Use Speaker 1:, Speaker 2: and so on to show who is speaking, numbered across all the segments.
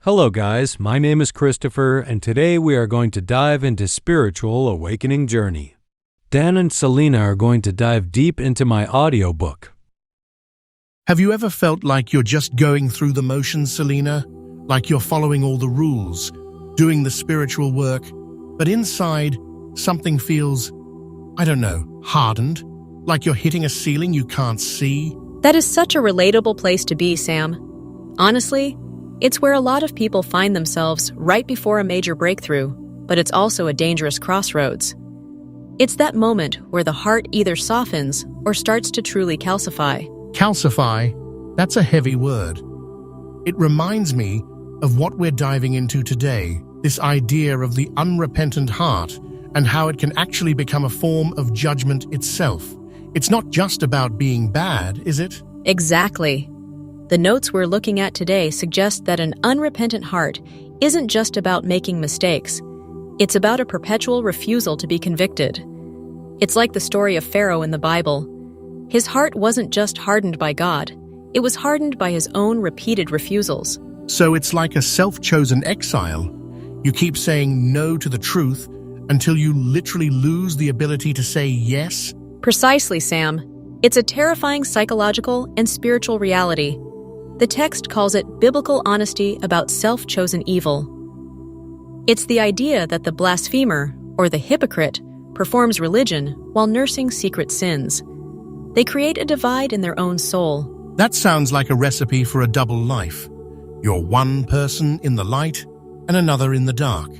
Speaker 1: Hello, guys. My name is Christopher, and today we are going to dive into Spiritual Awakening Journey. Dan and Selena are going to dive deep into my audiobook.
Speaker 2: Have you ever felt like you're just going through the motions, Selena? Like you're following all the rules, doing the spiritual work, but inside, something feels, hardened? Like you're hitting a ceiling you can't see?
Speaker 3: That is such a relatable place to be, Sam. Honestly, it's where a lot of people find themselves right before a major breakthrough, but it's also a dangerous crossroads. It's that moment where the heart either softens or starts to truly calcify.
Speaker 2: Calcify? That's a heavy word. It reminds me of what we're diving into today, this idea of the unrepentant heart and how it can actually become a form of judgment itself. It's not just about being bad, is it?
Speaker 3: Exactly. The notes we're looking at today suggest that an unrepentant heart isn't just about making mistakes. It's about a perpetual refusal to be convicted. It's like the story of Pharaoh in the Bible. His heart wasn't just hardened by God, it was hardened by his own repeated refusals.
Speaker 2: So it's like a self-chosen exile. You keep saying no to the truth until you literally lose the ability to say yes?
Speaker 3: Precisely, Sam. It's a terrifying psychological and spiritual reality. The text calls it biblical honesty about self-chosen evil. It's the idea that the blasphemer, or the hypocrite, performs religion while nursing secret sins. They create a divide in their own soul.
Speaker 2: That sounds like a recipe for a double life. You're one person in the light and another in the dark.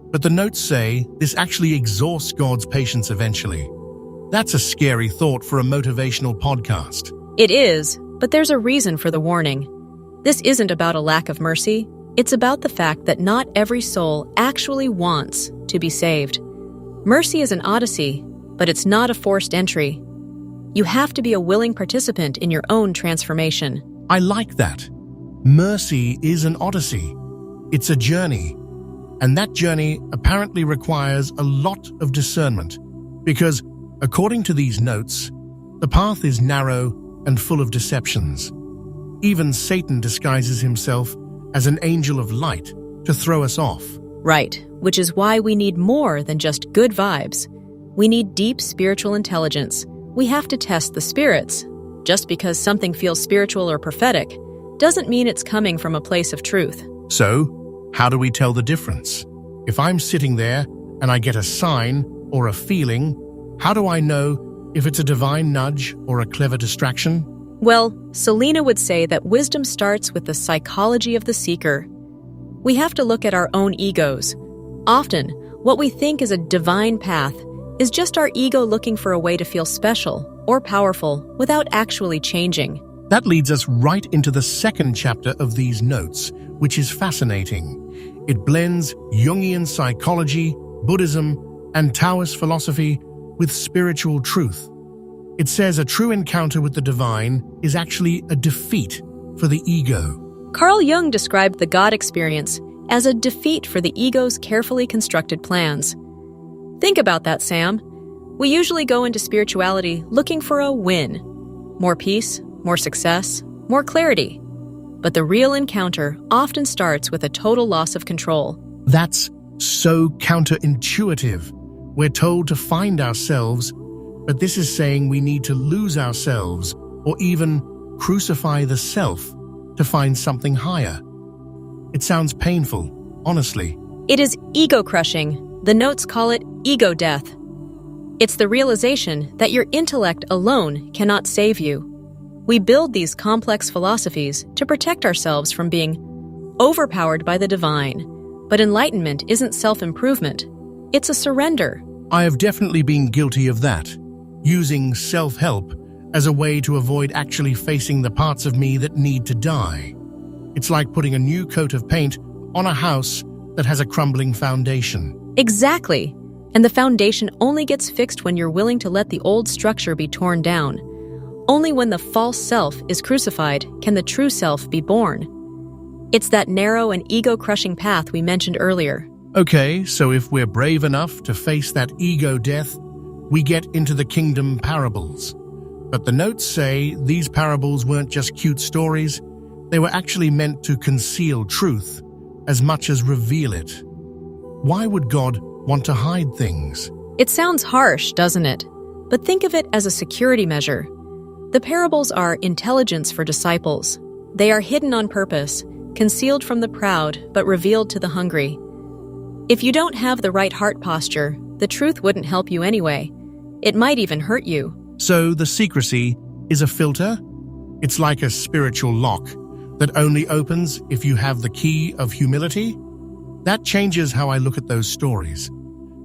Speaker 2: But the notes say this actually exhausts God's patience eventually. That's a scary thought for a motivational podcast.
Speaker 3: It is, but there's a reason for the warning. This isn't about a lack of mercy. It's about the fact that not every soul actually wants to be saved. Mercy is an odyssey, but it's not a forced entry. You have to be a willing participant in your own transformation.
Speaker 2: I like that. Mercy is an odyssey. It's a journey. And that journey apparently requires a lot of discernment. Because, according to these notes, the path is narrow and full of deceptions. Even Satan disguises himself as an angel of light to throw us off.
Speaker 3: Right, which is why we need more than just good vibes. We need deep spiritual intelligence. We have to test the spirits. Just because something feels spiritual or prophetic doesn't mean it's coming from a place of truth.
Speaker 2: So, how do we tell the difference? If I'm sitting there and I get a sign or a feeling, how do I know if it's a divine nudge or a clever distraction?
Speaker 3: Well, Selena would say that wisdom starts with the psychology of the seeker. We have to look at our own egos. Often, what we think is a divine path is just our ego looking for a way to feel special or powerful without actually changing.
Speaker 2: That leads us right into the second chapter of these notes, which is fascinating. It blends Jungian psychology, Buddhism, and Taoist philosophy with spiritual truth. It says a true encounter with the divine is actually a defeat for the ego.
Speaker 3: Carl Jung described the God experience as a defeat for the ego's carefully constructed plans. Think about that, Sam. We usually go into spirituality looking for a win. More peace, more success, more clarity. But the real encounter often starts with a total loss of control.
Speaker 2: That's so counterintuitive. We're told to find ourselves, but this is saying we need to lose ourselves or even crucify the self to find something higher. It sounds painful, honestly.
Speaker 3: It is ego-crushing. The notes call it ego death. It's the realization that your intellect alone cannot save you. We build these complex philosophies to protect ourselves from being overpowered by the divine. But enlightenment isn't self-improvement. It's a surrender.
Speaker 2: I have definitely been guilty of that, using self-help as a way to avoid actually facing the parts of me that need to die. It's like putting a new coat of paint on a house that has a crumbling foundation.
Speaker 3: Exactly. And the foundation only gets fixed when you're willing to let the old structure be torn down. Only when the false self is crucified can the true self be born. It's that narrow and ego-crushing path we mentioned earlier.
Speaker 2: Okay, so if we're brave enough to face that ego death, we get into the kingdom parables. But the notes say these parables weren't just cute stories, they were actually meant to conceal truth, as much as reveal it. Why would God want to hide things?
Speaker 3: It sounds harsh, doesn't it? But think of it as a security measure. The parables are intelligence for disciples. They are hidden on purpose, concealed from the proud, but revealed to the hungry. If you don't have the right heart posture, the truth wouldn't help you anyway. It might even hurt you.
Speaker 2: So the secrecy is a filter? It's like a spiritual lock that only opens if you have the key of humility? That changes how I look at those stories.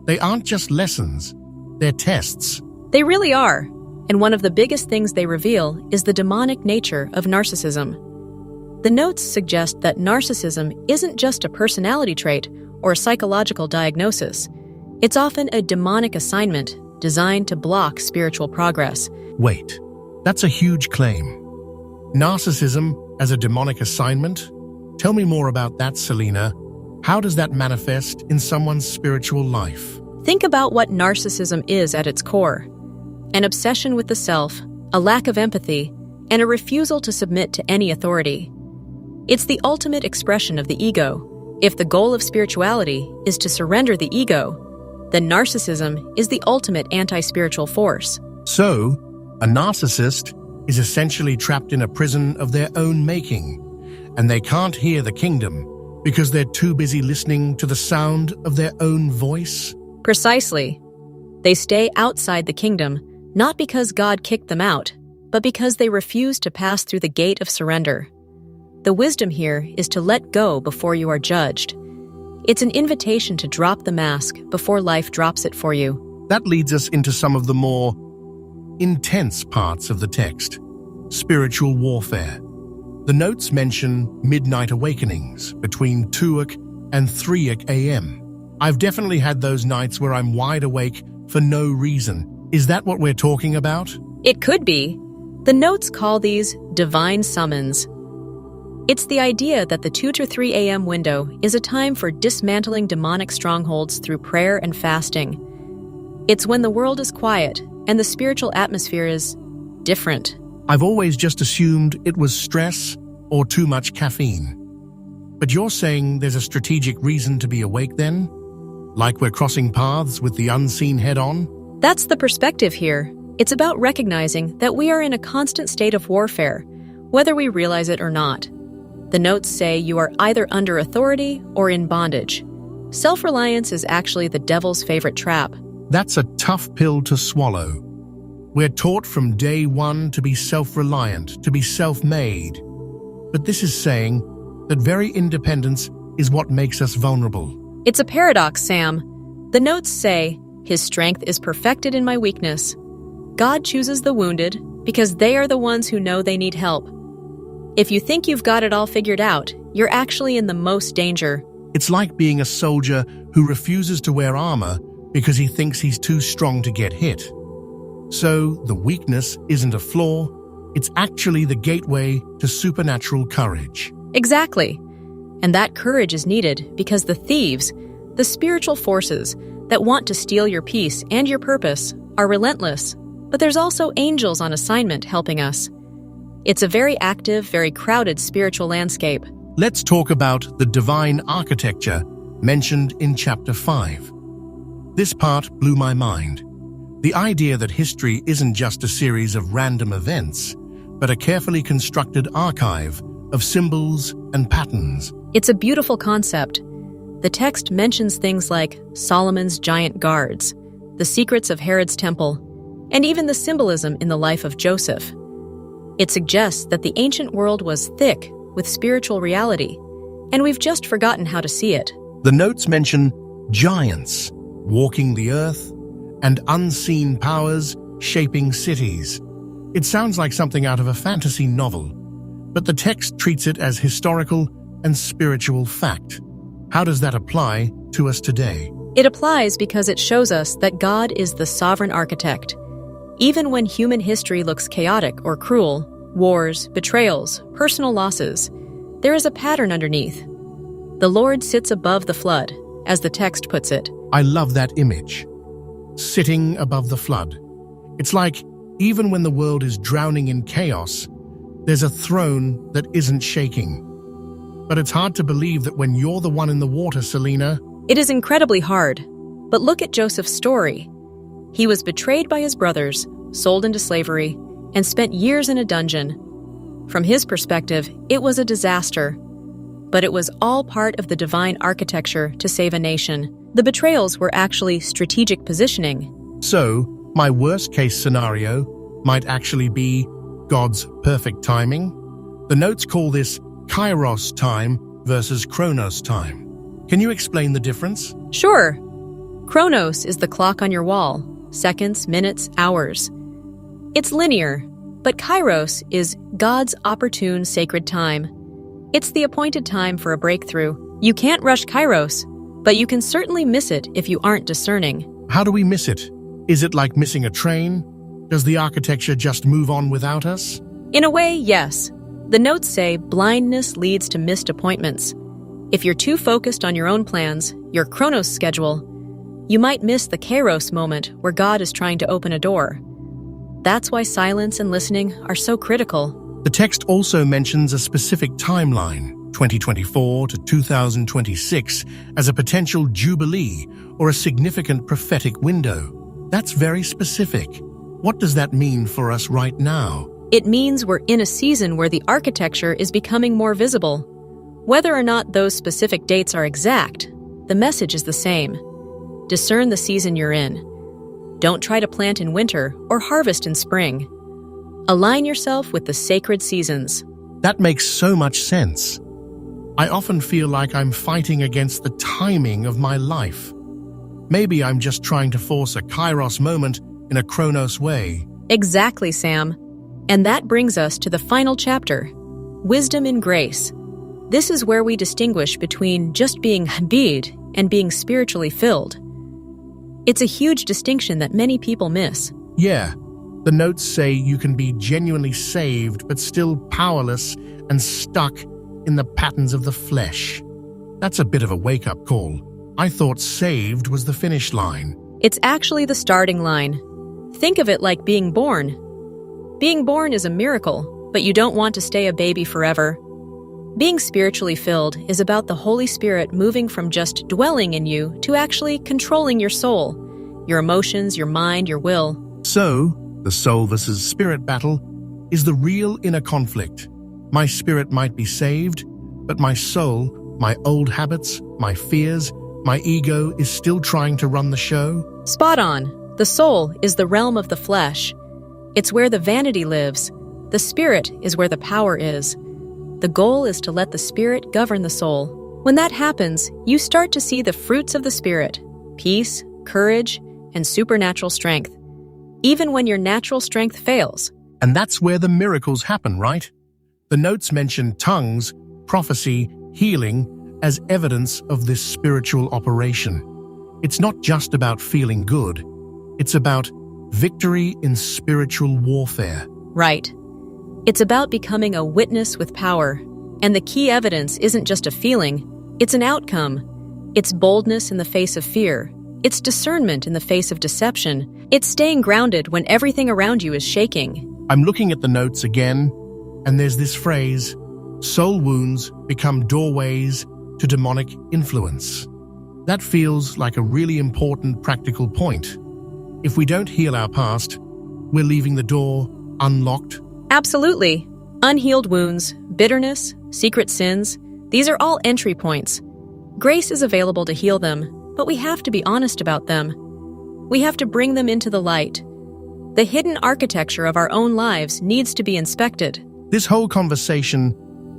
Speaker 2: They aren't just lessons, they're tests.
Speaker 3: They really are. And one of the biggest things they reveal is the demonic nature of narcissism. The notes suggest that narcissism isn't just a personality trait or a psychological diagnosis. It's often a demonic assignment designed to block spiritual progress.
Speaker 2: Wait, that's a huge claim. Narcissism as a demonic assignment? Tell me more about that, Selena. How does that manifest in someone's spiritual life?
Speaker 3: Think about what narcissism is at its core. An obsession with the self, a lack of empathy, and a refusal to submit to any authority. It's the ultimate expression of the ego. If the goal of spirituality is to surrender the ego, then narcissism is the ultimate anti-spiritual force.
Speaker 2: So, a narcissist is essentially trapped in a prison of their own making, and they can't hear the kingdom because they're too busy listening to the sound of their own voice?
Speaker 3: Precisely. They stay outside the kingdom, not because God kicked them out, but because they refuse to pass through the gate of surrender. The wisdom here is to let go before you are judged. It's an invitation to drop the mask before life drops it for you.
Speaker 2: That leads us into some of the more intense parts of the text. Spiritual warfare. The notes mention midnight awakenings between 2:00 and 3:00 a.m. I've definitely had those nights where I'm wide awake for no reason. Is that what we're talking about?
Speaker 3: It could be. The notes call these divine summons. It's the idea that the 2 to 3 a.m. window is a time for dismantling demonic strongholds through prayer and fasting. It's when the world is quiet and the spiritual atmosphere is different.
Speaker 2: I've always just assumed it was stress or too much caffeine. But you're saying there's a strategic reason to be awake then? Like we're crossing paths with the unseen head-on?
Speaker 3: That's the perspective here. It's about recognizing that we are in a constant state of warfare, whether we realize it or not. The notes say you are either under authority or in bondage. Self-reliance is actually the devil's favorite trap.
Speaker 2: That's a tough pill to swallow. We're taught from day one to be self-reliant, to be self-made. But this is saying that very independence is what makes us vulnerable.
Speaker 3: It's a paradox, Sam. The notes say, His strength is perfected in my weakness. God chooses the wounded because they are the ones who know they need help. If you think you've got it all figured out, you're actually in the most danger.
Speaker 2: It's like being a soldier who refuses to wear armor because he thinks he's too strong to get hit. So, the weakness isn't a flaw, it's actually the gateway to supernatural courage.
Speaker 3: Exactly. And that courage is needed because the thieves, the spiritual forces that want to steal your peace and your purpose, are relentless. But there's also angels on assignment helping us. It's a very active, very crowded spiritual landscape.
Speaker 2: Let's talk about the divine architecture mentioned in chapter 5. This part blew my mind. The idea that history isn't just a series of random events, but a carefully constructed archive of symbols and patterns.
Speaker 3: It's a beautiful concept. The text mentions things like Solomon's giant guards, the secrets of Herod's temple, and even the symbolism in the life of Joseph. It suggests that the ancient world was thick with spiritual reality, and we've just forgotten how to see it.
Speaker 2: The notes mention giants walking the earth and unseen powers shaping cities. It sounds like something out of a fantasy novel, but the text treats it as historical and spiritual fact. How does that apply to us today?
Speaker 3: It applies because it shows us that God is the sovereign architect. Even when human history looks chaotic or cruel, wars, betrayals, personal losses, there is a pattern underneath. The Lord sits above the flood, as the text puts it.
Speaker 2: I love that image. Sitting above the flood. It's like, even when the world is drowning in chaos, there's a throne that isn't shaking. But it's hard to believe that when you're the one in the water, Selena.
Speaker 3: It is incredibly hard. But look at Joseph's story. He was betrayed by his brothers, sold into slavery, and spent years in a dungeon. From his perspective, it was a disaster. But it was all part of the divine architecture to save a nation. The betrayals were actually strategic positioning.
Speaker 2: So, my worst-case scenario might actually be God's perfect timing. The notes call this Kairos time versus Chronos time. Can you explain the difference?
Speaker 3: Sure. Chronos is the clock on your wall, seconds, minutes, hours. It's linear, but Kairos is God's opportune sacred time. It's the appointed time for a breakthrough. You can't rush Kairos, but you can certainly miss it if you aren't discerning.
Speaker 2: How do we miss it? Is it like missing a train? Does the architecture just move on without us?
Speaker 3: In a way, yes. The notes say blindness leads to missed appointments. If you're too focused on your own plans, your Chronos schedule, you might miss the Kairos moment where God is trying to open a door. That's why silence and listening are so critical.
Speaker 2: The text also mentions a specific timeline, 2024 to 2026, as a potential jubilee or a significant prophetic window. That's very specific. What does that mean for us right now?
Speaker 3: It means we're in a season where the architecture is becoming more visible. Whether or not those specific dates are exact, the message is the same. Discern the season you're in. Don't try to plant in winter or harvest in spring. Align yourself with the sacred seasons.
Speaker 2: That makes so much sense. I often feel like I'm fighting against the timing of my life. Maybe I'm just trying to force a Kairos moment in a Chronos way.
Speaker 3: Exactly, Sam. And that brings us to the final chapter, Wisdom in Grace. This is where we distinguish between just being habid and being spiritually filled. It's a huge distinction that many people miss.
Speaker 2: Yeah, the notes say you can be genuinely saved but still powerless and stuck in the patterns of the flesh. That's a bit of a wake-up call. I thought saved was the finish line.
Speaker 3: It's actually the starting line. Think of it like being born. Being born is a miracle, but you don't want to stay a baby forever. Being spiritually filled is about the Holy Spirit moving from just dwelling in you to actually controlling your soul, your emotions, your mind, your will.
Speaker 2: So, the soul versus spirit battle is the real inner conflict. My spirit might be saved, but my soul, my old habits, my fears, my ego is still trying to run the show.
Speaker 3: Spot on. The soul is the realm of the flesh. It's where the vanity lives. The spirit is where the power is. The goal is to let the spirit govern the soul. When that happens, you start to see the fruits of the spirit: peace, courage, and supernatural strength, even when your natural strength fails.
Speaker 2: And that's where the miracles happen, right? The notes mention tongues, prophecy, healing as evidence of this spiritual operation. It's not just about feeling good. It's about victory in spiritual warfare.
Speaker 3: Right. It's about becoming a witness with power. And the key evidence isn't just a feeling, it's an outcome. It's boldness in the face of fear. It's discernment in the face of deception. It's staying grounded when everything around you is shaking.
Speaker 2: I'm looking at the notes again, and there's this phrase, soul wounds become doorways to demonic influence. That feels like a really important practical point. If we don't heal our past, we're leaving the door unlocked.
Speaker 3: Absolutely. Unhealed wounds, bitterness, secret sins, these are all entry points. Grace is available to heal them, but we have to be honest about them. We have to bring them into the light. The hidden architecture of our own lives needs to be inspected.
Speaker 2: This whole conversation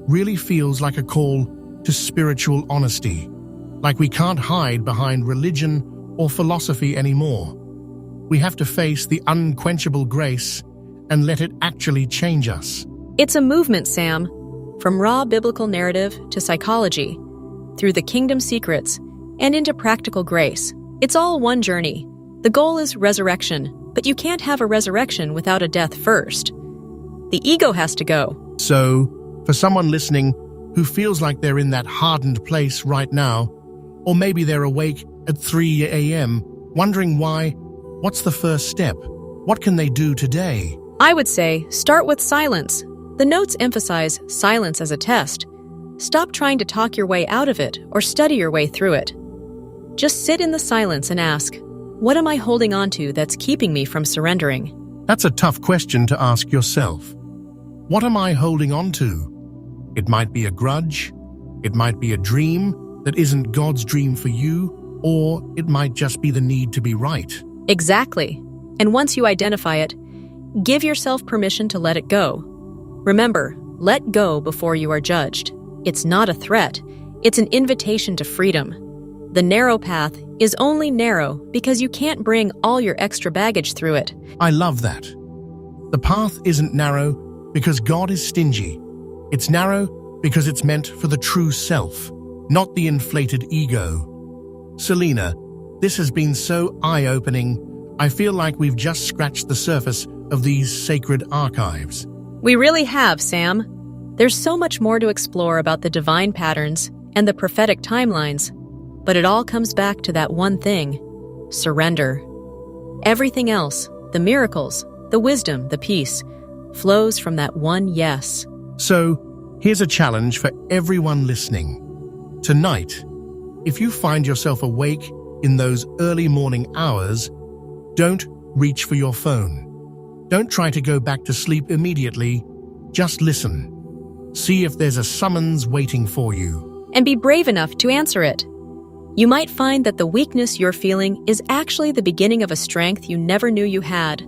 Speaker 2: really feels like a call to spiritual honesty, like we can't hide behind religion or philosophy anymore. We have to face the unquenchable grace and let it actually change us.
Speaker 3: It's a movement, Sam. From raw biblical narrative to psychology, through the kingdom secrets, and into practical grace. It's all one journey. The goal is resurrection, but you can't have a resurrection without a death first. The ego has to go.
Speaker 2: So, for someone listening who feels like they're in that hardened place right now, or maybe they're awake at 3 a.m., wondering why, what's the first step? What can they do today?
Speaker 3: I would say start with silence. The notes emphasize silence as a test. Stop trying to talk your way out of it or study your way through it. Just sit in the silence and ask, what am I holding on to that's keeping me from surrendering?
Speaker 2: That's a tough question to ask yourself. What am I holding on to? It might be a grudge, it might be a dream that isn't God's dream for you, or it might just be the need to be right.
Speaker 3: Exactly. And once you identify it, give yourself permission to let it go. Remember, let go before you are judged. It's not a threat. It's an invitation to freedom. The narrow path is only narrow because you can't bring all your extra baggage through it.
Speaker 2: I love that. The path isn't narrow because God is stingy. It's narrow because it's meant for the true self, not the inflated ego. Selena, this has been so eye-opening. I feel like we've just scratched the surface of these sacred archives.
Speaker 3: We really have, Sam. There's so much more to explore about the divine patterns and the prophetic timelines, but it all comes back to that one thing: surrender. Everything else, the miracles, the wisdom, the peace, flows from that one yes.
Speaker 2: So, here's a challenge for everyone listening. Tonight, if you find yourself awake in those early morning hours, don't reach for your phone. Don't try to go back to sleep immediately. Just listen. See if there's a summons waiting for you.
Speaker 3: And be brave enough to answer it. You might find that the weakness you're feeling is actually the beginning of a strength you never knew you had.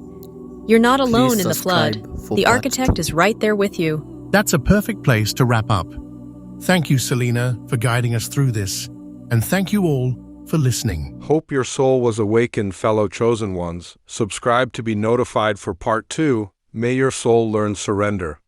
Speaker 3: You're not alone in the flood. The architect is right there with you.
Speaker 2: That's a perfect place to wrap up. Thank you, Selena, for guiding us through this. And thank you all for listening.
Speaker 4: Hope your soul was awakened, fellow chosen ones. Subscribe to be notified for part 2. May your soul learn surrender.